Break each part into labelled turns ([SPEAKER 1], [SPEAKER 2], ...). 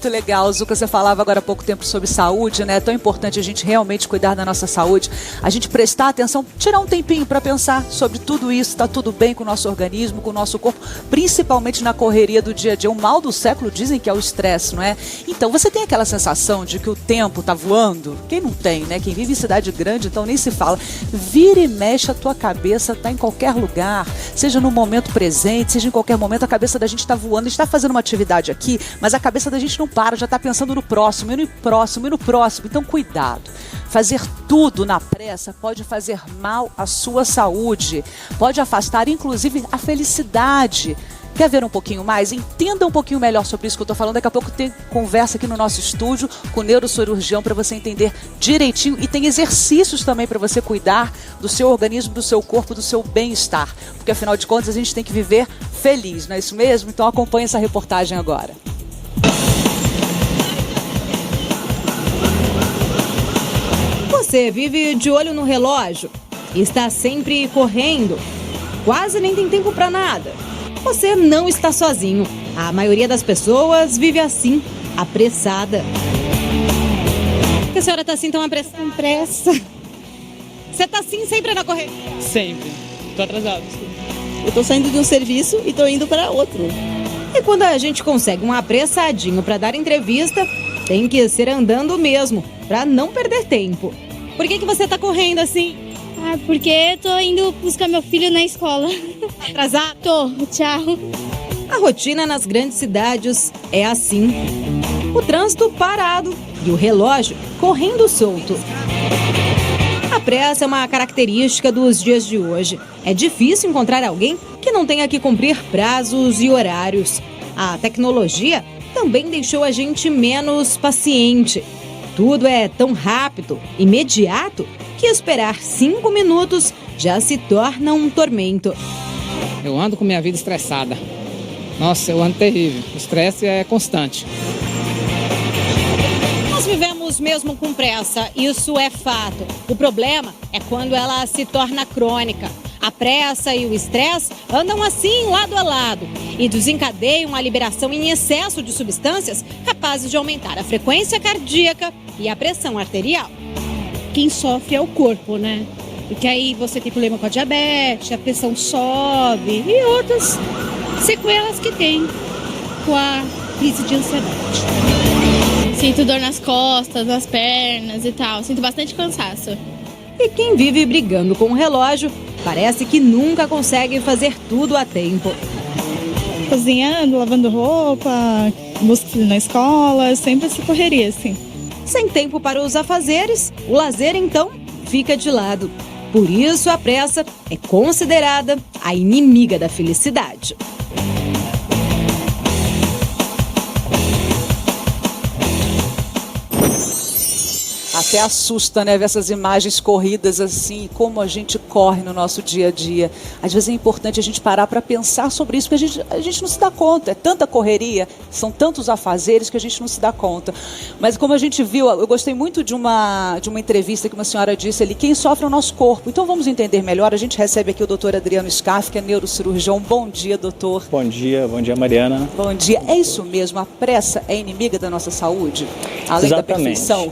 [SPEAKER 1] Muito legal, Zucca, você falava agora há pouco tempo sobre saúde, né? É tão importante a gente realmente cuidar da nossa saúde, a gente prestar atenção, tirar um tempinho para pensar sobre tudo isso, tá tudo bem com o nosso organismo, com o nosso corpo, principalmente na correria do dia a dia. O mal do século dizem que é o estresse, não é? Então, você tem aquela sensação de que o tempo tá voando? Quem não tem, né? Quem vive em cidade grande, então nem se fala. Vira e mexe, a tua cabeça tá em qualquer lugar, seja no momento presente, seja em qualquer momento, a cabeça da gente tá voando, a gente tá fazendo uma atividade aqui, mas a cabeça da gente não para, já tá pensando no próximo, e no próximo, e no próximo. Então, cuidado. Fazer tudo na pressa pode fazer mal à sua saúde, pode afastar, inclusive, a felicidade. Quer ver um pouquinho mais? Entenda um pouquinho melhor sobre isso que eu estou falando. Daqui a pouco tem conversa aqui no nosso estúdio com o neurocirurgião para você entender direitinho. E tem exercícios também para você cuidar do seu organismo, do seu corpo, do seu bem-estar. Porque, afinal de contas, a gente tem que viver feliz, não é isso mesmo? Então acompanhe essa reportagem agora.
[SPEAKER 2] Você vive de olho no relógio, está sempre correndo, quase nem tem tempo para nada. Você não está sozinho. A maioria das pessoas vive assim, apressada. Por que a senhora está assim tão apressada?
[SPEAKER 3] Com pressa.
[SPEAKER 2] Você está assim sempre na correria?
[SPEAKER 3] Sempre. Estou atrasado. Eu estou saindo de um serviço e estou indo para outro.
[SPEAKER 2] E quando a gente consegue um apressadinho para dar entrevista, tem que ser andando mesmo, para não perder tempo. Por que você está correndo assim?
[SPEAKER 4] Ah, porque eu tô indo buscar meu filho na escola.
[SPEAKER 2] Atrasado?
[SPEAKER 4] Tô, tchau.
[SPEAKER 2] A rotina nas grandes cidades é assim. O trânsito parado e o relógio correndo solto. A pressa é uma característica dos dias de hoje. É difícil encontrar alguém que não tenha que cumprir prazos e horários. A tecnologia também deixou a gente menos paciente. Tudo é tão rápido, imediato, que esperar 5 minutos já se torna um tormento.
[SPEAKER 5] Eu ando com minha vida estressada. Nossa, eu ando terrível. O estresse é constante.
[SPEAKER 2] Nós vivemos mesmo com pressa, isso é fato. O problema é quando ela se torna crônica. A pressa e o estresse andam assim lado a lado e desencadeiam a liberação em excesso de substâncias capazes de aumentar a frequência cardíaca e a pressão arterial.
[SPEAKER 6] Quem sofre é o corpo, né? Porque aí você tem problema com a diabetes, a pressão sobe e outras sequelas que tem com a crise de ansiedade.
[SPEAKER 4] Sinto dor nas costas, nas pernas e tal. Sinto bastante cansaço.
[SPEAKER 2] E quem vive brigando com o relógio parece que nunca consegue fazer tudo a tempo.
[SPEAKER 6] Cozinhando, lavando roupa, busco filho na escola, sempre essa correria, assim.
[SPEAKER 2] Sem tempo para os afazeres, o lazer, então, fica de lado. Por isso, a pressa é considerada a inimiga da felicidade.
[SPEAKER 1] Até assusta, né, ver essas imagens corridas assim, como a gente corre no nosso dia a dia. Às vezes é importante a gente parar para pensar sobre isso, porque a gente não se dá conta. É tanta correria, são tantos afazeres que a gente não se dá conta. Mas como a gente viu, eu gostei muito de uma entrevista que uma senhora disse ali, quem sofre é o nosso corpo. Então vamos entender melhor. A gente recebe aqui o doutor Adriano Scaff, que é neurocirurgião. Bom dia, doutor.
[SPEAKER 7] Bom dia, Mariana.
[SPEAKER 1] Bom dia. É isso mesmo, a pressa é inimiga da nossa saúde? Além
[SPEAKER 7] Exatamente.
[SPEAKER 1] Da perfeição?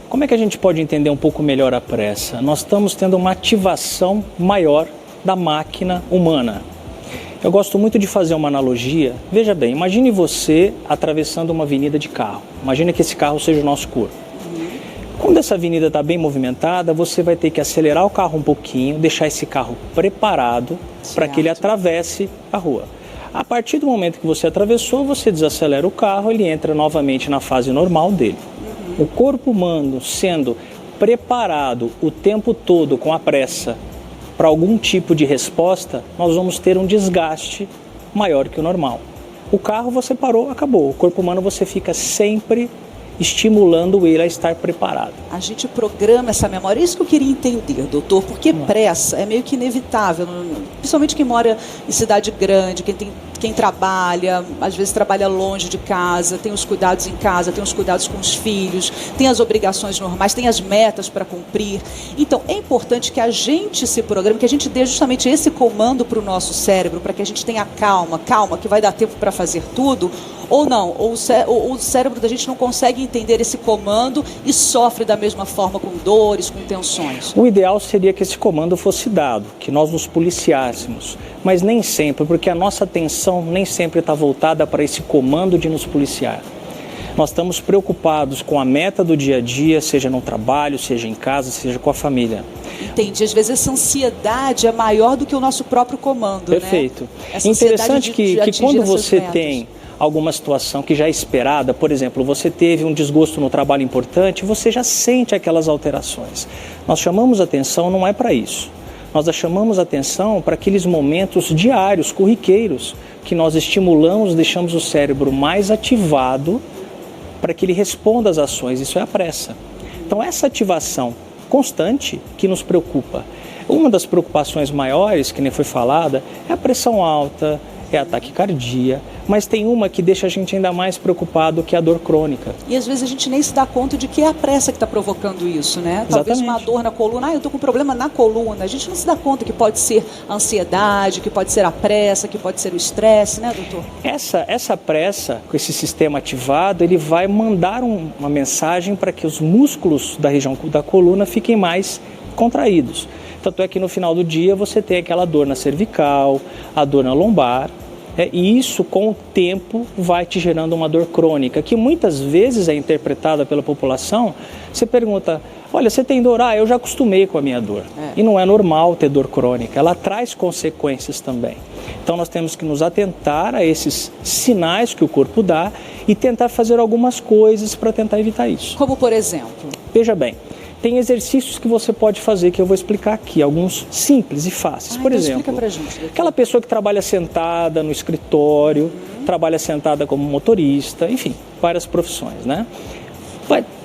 [SPEAKER 7] Como é que a gente pode entender um pouco melhor a pressa? Nós estamos tendo uma ativação maior da máquina humana. Eu gosto muito de fazer uma analogia. Veja bem, imagine você atravessando uma avenida de carro. Imagine que esse carro seja o nosso corpo. Quando essa avenida está bem movimentada, você vai ter que acelerar o carro um pouquinho, deixar esse carro preparado para que ele atravesse a rua. A partir do momento que você atravessou, você desacelera o carro, ele entra novamente na fase normal dele. O corpo humano sendo preparado o tempo todo com a pressa para algum tipo de resposta, nós vamos ter um desgaste maior que o normal. O carro você parou, acabou. O corpo humano você fica sempre estimulando ele a estar preparado.
[SPEAKER 1] A gente programa essa memória. Isso que eu queria entender, doutor, porque pressa é meio que inevitável, principalmente quem mora em cidade grande, quem trabalha, às vezes trabalha longe de casa, tem os cuidados em casa, tem os cuidados com os filhos, tem as obrigações normais, tem as metas para cumprir. Então, é importante que a gente se programe, que a gente dê justamente esse comando para o nosso cérebro, para que a gente tenha calma, que vai dar tempo para fazer tudo, Ou não? Ou o cérebro da gente não consegue entender esse comando e sofre da mesma forma com dores, com tensões?
[SPEAKER 7] O ideal seria que esse comando fosse dado, que nós nos policiássemos, mas nem sempre, porque a nossa atenção nem sempre está voltada para esse comando de nos policiar. Nós estamos preocupados com a meta do dia a dia, seja no trabalho, seja em casa, seja com a família.
[SPEAKER 1] Entendi. Às vezes essa ansiedade é maior do que o nosso próprio comando,
[SPEAKER 7] Perfeito.
[SPEAKER 1] né?
[SPEAKER 7] Interessante que quando você
[SPEAKER 1] metas.
[SPEAKER 7] tem alguma situação que já é esperada, por exemplo, você teve um desgosto no trabalho importante, você já sente aquelas alterações. Nós chamamos atenção não é para isso. Nós chamamos atenção para aqueles momentos diários, corriqueiros, que nós estimulamos, deixamos o cérebro mais ativado para que ele responda às ações. Isso é a pressa. Então, essa ativação constante que nos preocupa. Uma das preocupações maiores, que nem foi falada, é a pressão alta, é a taquicardia, mas tem uma que deixa a gente ainda mais preocupado, que é a dor crônica.
[SPEAKER 1] E às vezes a gente nem se dá conta de que é a pressa que está provocando isso, né? Talvez uma dor na coluna, eu estou com um problema na coluna. A gente não se dá conta que pode ser a ansiedade, que pode ser a pressa, que pode ser o estresse, né, doutor?
[SPEAKER 7] Essa pressa, com esse sistema ativado, ele vai mandar uma mensagem para que os músculos da região da coluna fiquem mais contraídos. Tanto é que no final do dia você tem aquela dor na cervical, a dor na lombar, e isso com o tempo vai te gerando uma dor crônica, que muitas vezes é interpretada pela população. Você pergunta, olha, você tem dor? Eu já acostumei com a minha dor. E não é normal ter dor crônica, ela traz consequências também. Então nós temos que nos atentar a esses sinais que o corpo dá e tentar fazer algumas coisas para tentar evitar isso.
[SPEAKER 1] Como por exemplo?
[SPEAKER 7] Veja bem, tem exercícios que você pode fazer, que eu vou explicar aqui, alguns simples e fáceis. Por exemplo,
[SPEAKER 1] explica pra gente,
[SPEAKER 7] aquela pessoa que trabalha sentada no escritório, trabalha sentada como motorista, enfim, várias profissões, né?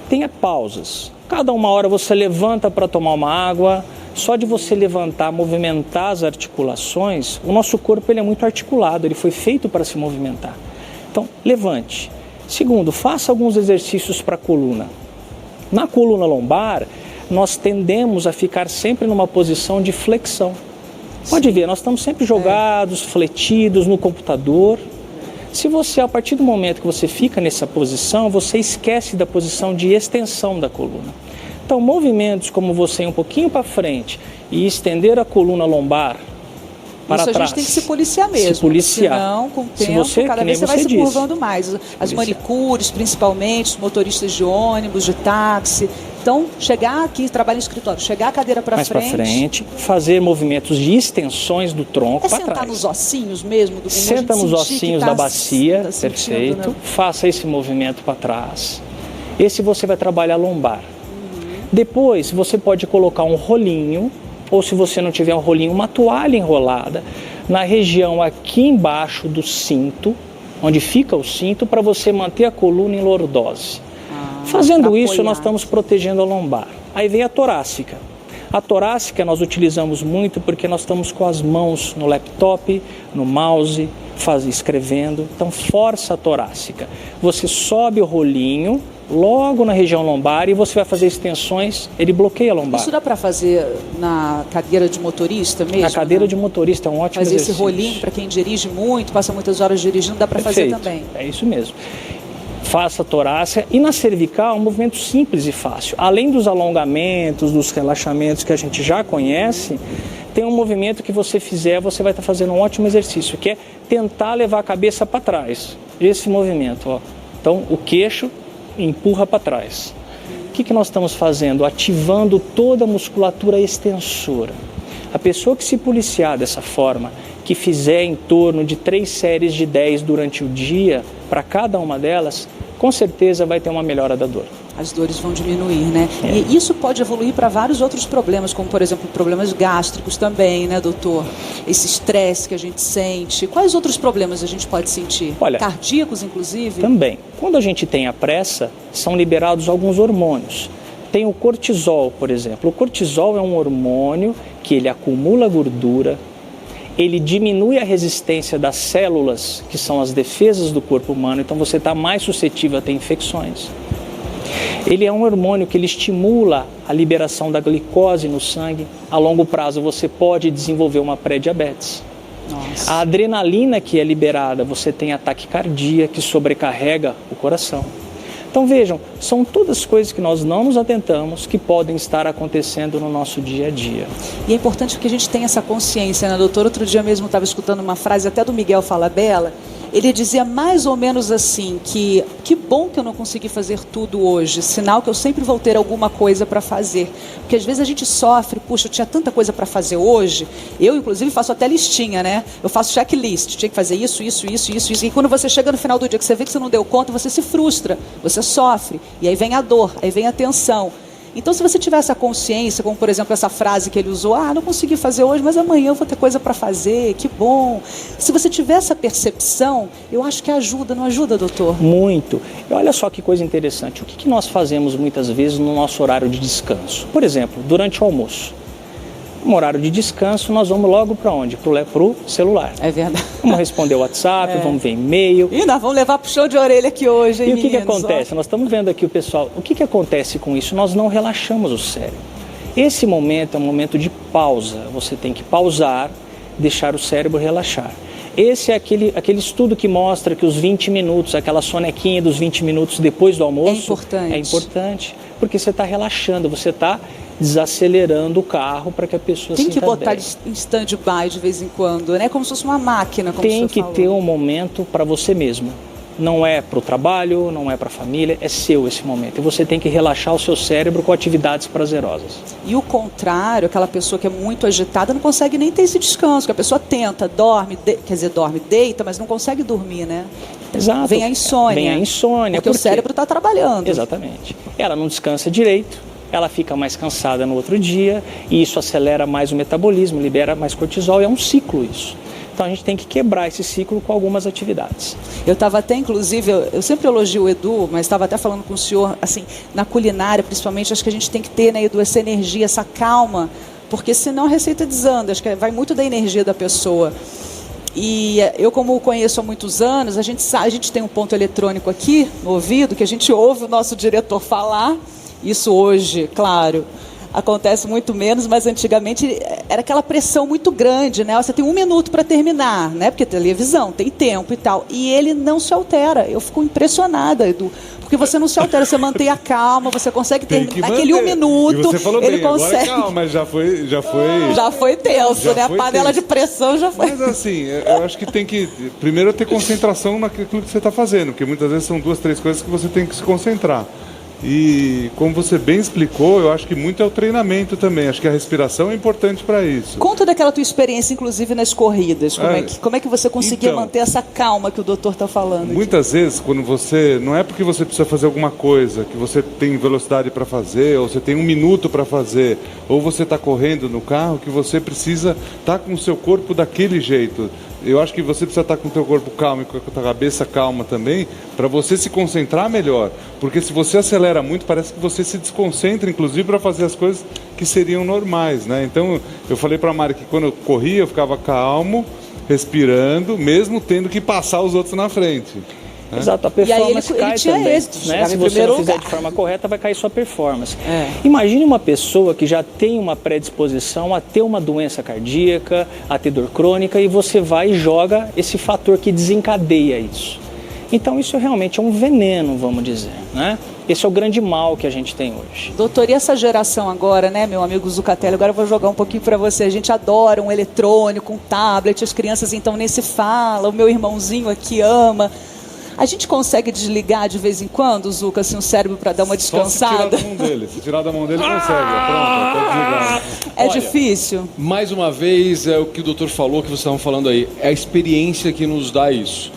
[SPEAKER 7] Tenha pausas. Cada uma hora você levanta para tomar uma água. Só de você levantar, movimentar as articulações, o nosso corpo ele é muito articulado, ele foi feito para se movimentar. Então, levante. Segundo, faça alguns exercícios para a coluna. Na coluna lombar, nós tendemos a ficar sempre numa posição de flexão. Pode ver, nós estamos sempre jogados, fletidos no computador. Se você, a partir do momento que você fica nessa posição, você esquece da posição de extensão da coluna. Então, movimentos como você ir um pouquinho para frente e estender a coluna lombar para trás.
[SPEAKER 1] Isso a gente tem que se policiar mesmo.
[SPEAKER 7] Se policiar.
[SPEAKER 1] Senão, com o tempo, cada vez você vai se curvando mais. As manicures, principalmente, os motoristas de ônibus, de táxi. Então, chegar aqui, trabalhar no escritório, chegar a cadeira para frente.
[SPEAKER 7] Mais para frente, fazer movimentos de extensões do tronco para trás.
[SPEAKER 1] Sentar nos ossinhos mesmo do bumbum.
[SPEAKER 7] Senta nos ossinhos da bacia, perfeito.
[SPEAKER 1] Né?
[SPEAKER 7] Faça esse movimento para trás. Esse você vai trabalhar lombar. Depois, você pode colocar um rolinho, ou se você não tiver um rolinho, uma toalha enrolada na região aqui embaixo do cinto, onde fica o cinto, para você manter a coluna em lordose. Fazendo isso, nós estamos protegendo a lombar. Aí vem a torácica. A torácica nós utilizamos muito porque nós estamos com as mãos no laptop, no mouse, escrevendo. Então, força a torácica. Você sobe o rolinho logo na região lombar e você vai fazer extensões, ele bloqueia a lombar.
[SPEAKER 1] Isso dá para fazer na cadeira de motorista mesmo?
[SPEAKER 7] Na cadeira de motorista é um ótimo exercício.
[SPEAKER 1] Fazer esse rolinho para quem dirige muito, passa muitas horas dirigindo, dá para fazer também.
[SPEAKER 7] É isso mesmo. Faça a torácica e na cervical um movimento simples e fácil. Além dos alongamentos, dos relaxamentos que a gente já conhece, tem um movimento que você fizer, você vai estar fazendo um ótimo exercício, que é tentar levar a cabeça para trás. Esse movimento, ó. Então, o queixo empurra para trás. O que nós estamos fazendo? Ativando toda a musculatura extensora. A pessoa que se policiar dessa forma, que fizer em torno de 3 séries de 10 durante o dia, para cada uma delas, com certeza vai ter uma melhora da dor.
[SPEAKER 1] As dores vão diminuir, né? E isso pode evoluir para vários outros problemas, como, por exemplo, problemas gástricos também, né, doutor? Esse estresse que a gente sente. Quais outros problemas a gente pode sentir?
[SPEAKER 7] Olha,
[SPEAKER 1] cardíacos, inclusive?
[SPEAKER 7] Também. Quando a gente tem a pressa, são liberados alguns hormônios. Tem o cortisol, por exemplo. O cortisol é um hormônio que ele acumula gordura, ele diminui a resistência das células, que são as defesas do corpo humano, então você está mais suscetível a ter infecções. Ele é um hormônio que ele estimula a liberação da glicose no sangue. A longo prazo você pode desenvolver uma pré-diabetes.
[SPEAKER 1] Nossa.
[SPEAKER 7] A adrenalina que é liberada, você tem a taquicardia que sobrecarrega o coração. Então vejam, são todas coisas que nós não nos atentamos que podem estar acontecendo no nosso dia a dia.
[SPEAKER 1] E é importante que a gente tenha essa consciência, né, doutor? Outro dia mesmo eu estava escutando uma frase até do Miguel Falabella. Ele dizia mais ou menos assim, que bom que eu não consegui fazer tudo hoje, sinal que eu sempre vou ter alguma coisa para fazer. Porque às vezes a gente sofre, puxa, eu tinha tanta coisa para fazer hoje, eu inclusive faço até listinha, né? Eu faço checklist, tinha que fazer isso. E quando você chega no final do dia que você vê que você não deu conta, você se frustra, você sofre, e aí vem a dor, aí vem a tensão. Então, se você tiver essa consciência, como por exemplo essa frase que ele usou, não consegui fazer hoje, mas amanhã eu vou ter coisa para fazer, que bom. Se você tiver essa percepção, eu acho que ajuda, não ajuda, doutor?
[SPEAKER 7] Muito. E olha só que coisa interessante, o que nós fazemos muitas vezes no nosso horário de descanso? Por exemplo, durante o almoço. No horário de descanso, nós vamos logo para onde? Pro celular.
[SPEAKER 1] É verdade.
[SPEAKER 7] Vamos responder o WhatsApp, vamos ver e-mail.
[SPEAKER 1] E nós vamos levar pro show de orelha aqui hoje, hein,
[SPEAKER 7] E o que
[SPEAKER 1] meninos?
[SPEAKER 7] acontece? Nós estamos vendo aqui o pessoal, o que acontece com isso? Nós não relaxamos o cérebro. Esse momento é um momento de pausa. Você tem que pausar, deixar o cérebro relaxar. Esse é aquele estudo que mostra que os 20 minutos, aquela sonequinha dos 20 minutos depois do almoço...
[SPEAKER 1] É
[SPEAKER 7] É importante, porque você está relaxando, você está desacelerando o carro para que a pessoa
[SPEAKER 1] Tem
[SPEAKER 7] sinta
[SPEAKER 1] que botar
[SPEAKER 7] bem.
[SPEAKER 1] em stand-by de vez em quando, né? Como se fosse uma máquina, como
[SPEAKER 7] Tem
[SPEAKER 1] o senhor
[SPEAKER 7] que
[SPEAKER 1] falou.
[SPEAKER 7] ter um momento para você mesmo. Não é para o trabalho, não é para a família, é seu esse momento. E você tem que relaxar o seu cérebro com atividades prazerosas.
[SPEAKER 1] E o contrário, aquela pessoa que é muito agitada não consegue nem ter esse descanso, que a pessoa tenta, dorme, deita, mas não consegue dormir, né?
[SPEAKER 7] Exato.
[SPEAKER 1] Vem a insônia.
[SPEAKER 7] Vem a insônia.
[SPEAKER 1] Porque o cérebro está trabalhando.
[SPEAKER 7] Exatamente. Ela não descansa direito, ela fica mais cansada no outro dia, e isso acelera mais o metabolismo, libera mais cortisol, e é um ciclo isso. Então a gente tem que quebrar esse ciclo com algumas atividades.
[SPEAKER 1] Eu estava até, inclusive, eu sempre elogio o Edu, mas estava até falando com o senhor, assim, na culinária, principalmente, acho que a gente tem que ter, né, Edu, essa energia, essa calma, porque senão a receita desanda, acho que vai muito da energia da pessoa. E eu, como o conheço há muitos anos, a gente tem um ponto eletrônico aqui no ouvido, que a gente ouve o nosso diretor falar. Isso hoje, claro, acontece muito menos, mas antigamente era aquela pressão muito grande, né? Você tem 1 minuto para terminar, né? Porque televisão tem tempo e tal. E ele não se altera. Eu fico impressionada, Edu, porque você não se altera, você mantém a calma, você consegue terminar aquele 1 minuto.
[SPEAKER 8] E você falou
[SPEAKER 1] ele
[SPEAKER 8] bem,
[SPEAKER 1] consegue.
[SPEAKER 8] agora calma, já foi
[SPEAKER 1] tenso,
[SPEAKER 8] já
[SPEAKER 1] né? A
[SPEAKER 8] foi
[SPEAKER 1] panela
[SPEAKER 8] tenso.
[SPEAKER 1] de pressão já foi.
[SPEAKER 8] Mas assim, eu acho que tem que primeiro ter concentração naquilo que você está fazendo, porque muitas vezes são 2, 3 coisas que você tem que se concentrar. E como você bem explicou, eu acho que muito é o treinamento também. Acho que a respiração é importante para isso.
[SPEAKER 1] Conta daquela tua experiência, inclusive nas corridas. Como é que você conseguia
[SPEAKER 8] então,
[SPEAKER 1] manter essa calma que o doutor está falando?
[SPEAKER 8] Muitas vezes, quando você... Não é porque você precisa fazer alguma coisa, que você tem velocidade para fazer, ou você tem 1 minuto para fazer, ou você está correndo no carro, que você precisa estar com o seu corpo daquele jeito. Eu acho que você precisa estar com o teu corpo calmo e com a tua cabeça calma também, para você se concentrar melhor. Porque se você acelera muito, parece que você se desconcentra, inclusive, para fazer as coisas que seriam normais, né? Então, eu falei para a Mari que quando eu corria, eu ficava calmo, respirando, mesmo tendo que passar os outros na frente.
[SPEAKER 7] Exato, a performance cai também.
[SPEAKER 1] Êxito,
[SPEAKER 7] né? Se você não fizer de forma correta, vai cair sua performance. Imagine uma pessoa que já tem uma predisposição a ter uma doença cardíaca, a ter dor crônica, e você vai e joga esse fator que desencadeia isso. Então isso realmente é um veneno, vamos dizer, né? Esse é o grande mal que a gente tem hoje.
[SPEAKER 1] Doutor, e essa geração agora, né, meu amigo Zucatelli, agora eu vou jogar um pouquinho para você. A gente adora um eletrônico, um tablet, as crianças então nem se fala, o meu irmãozinho aqui ama. A gente consegue desligar de vez em quando, Zuca, assim, o cérebro para dar uma descansada?
[SPEAKER 8] Só se tirar da mão dele. Se tirar da mão dele, consegue. Pronto, tá desligado.
[SPEAKER 1] É difícil?
[SPEAKER 9] Mais uma vez, é o que o doutor falou, que vocês estavam falando aí. É a experiência que nos dá isso.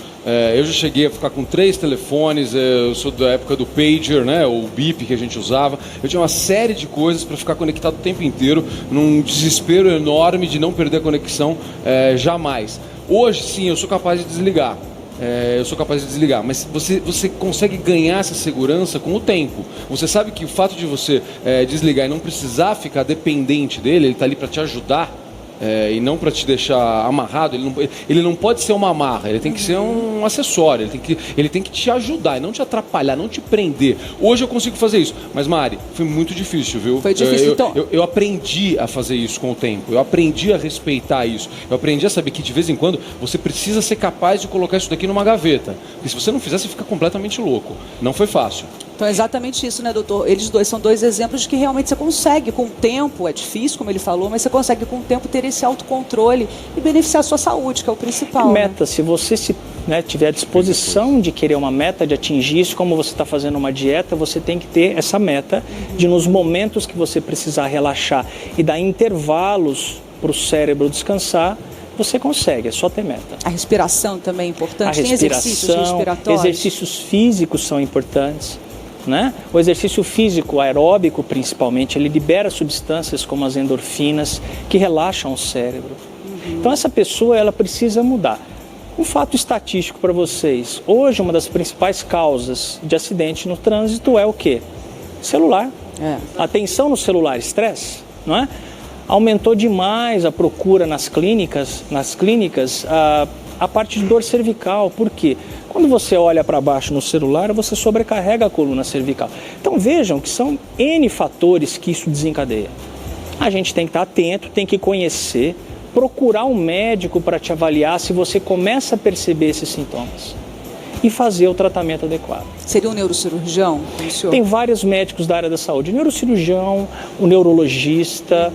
[SPEAKER 9] Eu já cheguei a ficar com 3 telefones, eu sou da época do pager, né, o bip que a gente usava. Eu tinha uma série de coisas para ficar conectado o tempo inteiro, num desespero enorme de não perder a conexão jamais. Hoje, sim, eu sou capaz de desligar. Mas você consegue ganhar essa segurança com o tempo. Você sabe que o fato de você desligar e não precisar ficar dependente dele, ele está ali para te ajudar, e não para te deixar amarrado. Ele não pode ser uma amarra, ele tem que ser um acessório, ele tem que te ajudar e não te atrapalhar, não te prender. Hoje eu consigo fazer isso, mas Mari, foi muito difícil, viu?
[SPEAKER 1] Foi difícil, então.
[SPEAKER 9] Eu aprendi a fazer isso com o tempo, eu aprendi a respeitar isso, eu aprendi a saber que de vez em quando você precisa ser capaz de colocar isso daqui numa gaveta, porque se você não fizer, você fica completamente louco. Não foi fácil.
[SPEAKER 1] Então é exatamente isso, né, doutor? Eles dois são dois exemplos de que realmente você consegue, com o tempo, é difícil, como ele falou, mas você consegue com o tempo ter esse autocontrole e beneficiar a sua saúde, que é o principal.
[SPEAKER 7] Meta,
[SPEAKER 1] né?
[SPEAKER 7] se você tiver a disposição de querer uma meta, de atingir isso, como você está fazendo uma dieta, você tem que ter essa meta de nos momentos que você precisar relaxar e dar intervalos para o cérebro descansar, você consegue, é só ter meta.
[SPEAKER 1] A respiração também é importante,
[SPEAKER 7] tem
[SPEAKER 1] exercícios respiratórios.
[SPEAKER 7] Exercícios físicos são importantes. Né? O exercício físico, aeróbico principalmente, ele libera substâncias como as endorfinas que relaxam o cérebro. Então essa pessoa ela precisa mudar. Um fato estatístico para vocês, hoje uma das principais causas de acidente no trânsito é o quê? Celular. Atenção no celular, estresse, não é? Aumentou demais a procura nas clínicas a parte de dor cervical. Por quê? Quando você olha para baixo no celular, você sobrecarrega a coluna cervical. Então vejam que são N fatores que isso desencadeia. A gente tem que estar atento, tem que conhecer, procurar um médico para te avaliar se você começa a perceber esses sintomas e fazer o tratamento adequado.
[SPEAKER 1] Seria um neurocirurgião?
[SPEAKER 7] Tem vários médicos da área da saúde, o neurocirurgião, o neurologista,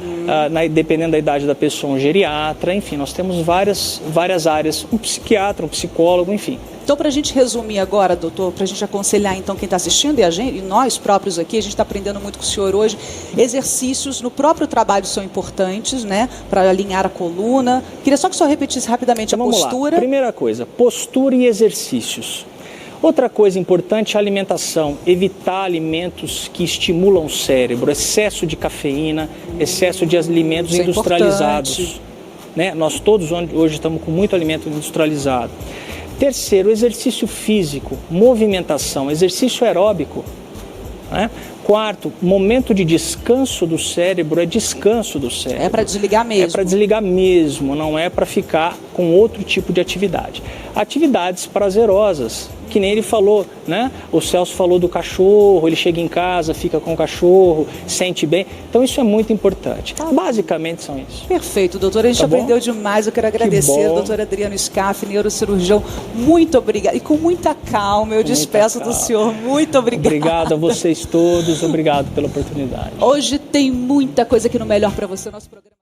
[SPEAKER 7] dependendo da idade da pessoa, um geriatra, enfim, nós temos várias áreas, um psiquiatra, um psicólogo, enfim.
[SPEAKER 1] Então, para a gente resumir agora, doutor, para a gente aconselhar então quem está assistindo e nós próprios aqui, a gente está aprendendo muito com o senhor hoje, exercícios no próprio trabalho são importantes, né, para alinhar a coluna. Queria só que o senhor repetisse rapidamente
[SPEAKER 7] então,
[SPEAKER 1] a postura.
[SPEAKER 7] Lá. Primeira coisa, postura e exercícios. Outra coisa importante é a alimentação, evitar alimentos que estimulam o cérebro, excesso de cafeína, excesso de alimentos industrializados. Né? Nós todos hoje estamos com muito alimento industrializado. Terceiro, exercício físico, movimentação, exercício aeróbico. Né? Quarto, momento de descanso do cérebro é descanso do cérebro.
[SPEAKER 1] É para desligar mesmo.
[SPEAKER 7] É para desligar mesmo, não é para ficar com outro tipo de atividade. Atividades prazerosas, que nem ele falou, né? O Celso falou do cachorro, ele chega em casa, fica com o cachorro, sente bem. Então isso é muito importante. Basicamente são isso.
[SPEAKER 1] Perfeito, doutor. A gente aprendeu demais. Eu quero agradecer, doutor Adriano Scaff, neurocirurgião. Muito obrigada. E com muita calma, eu despeço do senhor. Muito obrigada.
[SPEAKER 7] Obrigado a vocês todos. Obrigado pela oportunidade.
[SPEAKER 1] Hoje tem muita coisa aqui no Melhor para Você, nosso programa.